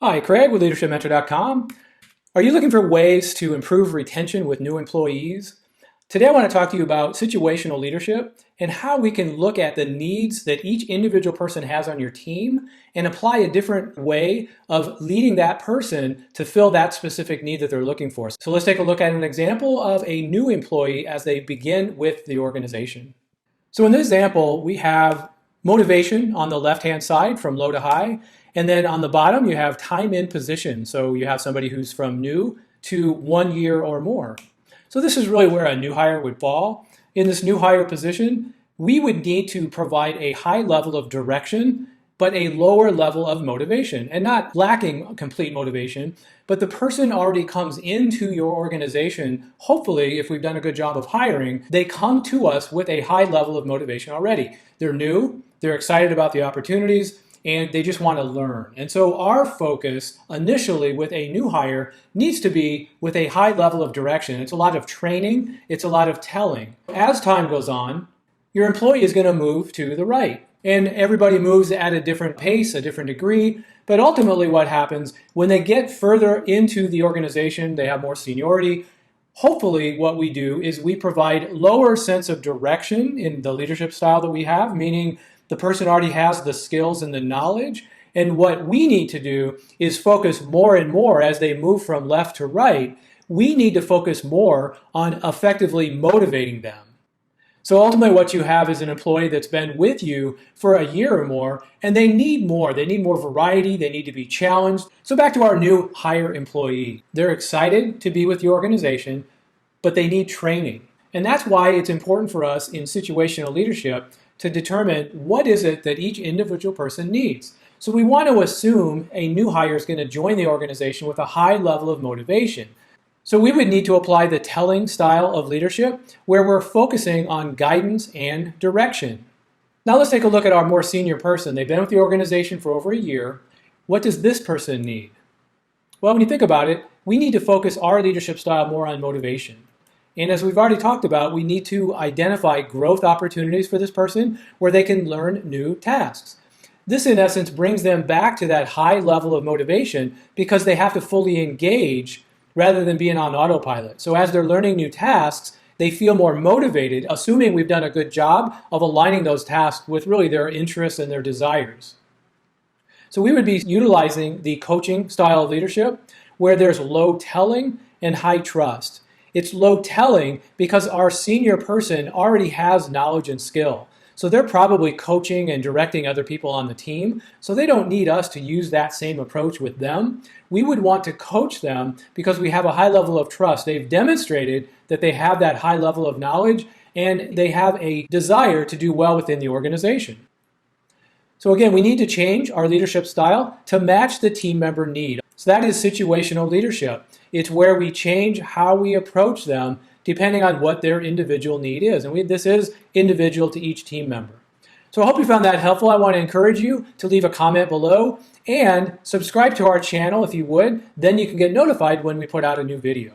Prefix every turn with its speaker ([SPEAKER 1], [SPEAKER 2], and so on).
[SPEAKER 1] Hi, Craig with LeadershipMentor.com. Are you looking for ways to improve retention with new employees? Today I want to talk to you about situational leadership and how we can look at the needs that each individual person has on your team and apply a different way of leading that person to fill that specific need that they're looking for. So let's take a look at an example of a new employee as they begin with the organization. So in this example, we have motivation on the left-hand side from low to high. And then on the bottom, you have time in position. So you have somebody who's from new to 1 year or more. So this is really where a new hire would fall. In this new hire position, we would need to provide a high level of direction, but a lower level of motivation, and not lacking complete motivation, but the person already comes into your organization. Hopefully, if we've done a good job of hiring, they come to us with a high level of motivation already. They're new, they're excited about the opportunities, and they just want to learn. And so our focus initially with a new hire needs to be with a high level of direction. It's a lot of training, it's a lot of telling. As time goes on, your employee is going to move to the right. And everybody moves at a different pace, a different degree. But ultimately what happens when they get further into the organization, they have more seniority. Hopefully what we do is we provide lower sense of direction in the leadership style that we have, meaning the person already has the skills and the knowledge. And what we need to do is focus more and more as they move from left to right. We need to focus more on effectively motivating them. So ultimately what you have is an employee that's been with you for a year or more, and they need more. They need more variety. They need to be challenged. So back to our new hire employee. They're excited to be with the organization, but they need training. And that's why it's important for us in situational leadership to determine what is it that each individual person needs. So we want to assume a new hire is going to join the organization with a high level of motivation. So we would need to apply the telling style of leadership where we're focusing on guidance and direction. Now let's take a look at our more senior person. They've been with the organization for over a year. What does this person need? Well, when you think about it, we need to focus our leadership style more on motivation. And as we've already talked about, we need to identify growth opportunities for this person where they can learn new tasks. This, in essence, brings them back to that high level of motivation because they have to fully engage rather than being on autopilot. So as they're learning new tasks, they feel more motivated, assuming we've done a good job of aligning those tasks with really their interests and their desires. So we would be utilizing the coaching style of leadership where there's low telling and high trust. It's low telling because our senior person already has knowledge and skill. So they're probably coaching and directing other people on the team. So they don't need us to use that same approach with them. We would want to coach them because we have a high level of trust. They've demonstrated that they have that high level of knowledge and they have a desire to do well within the organization. So again, we need to change our leadership style to match the team member need. So that is situational leadership. It's where we change how we approach them depending on what their individual need is. And this is individual to each team member. So I hope you found that helpful. I want to encourage you to leave a comment below and subscribe to our channel if you would. Then you can get notified when we put out a new video.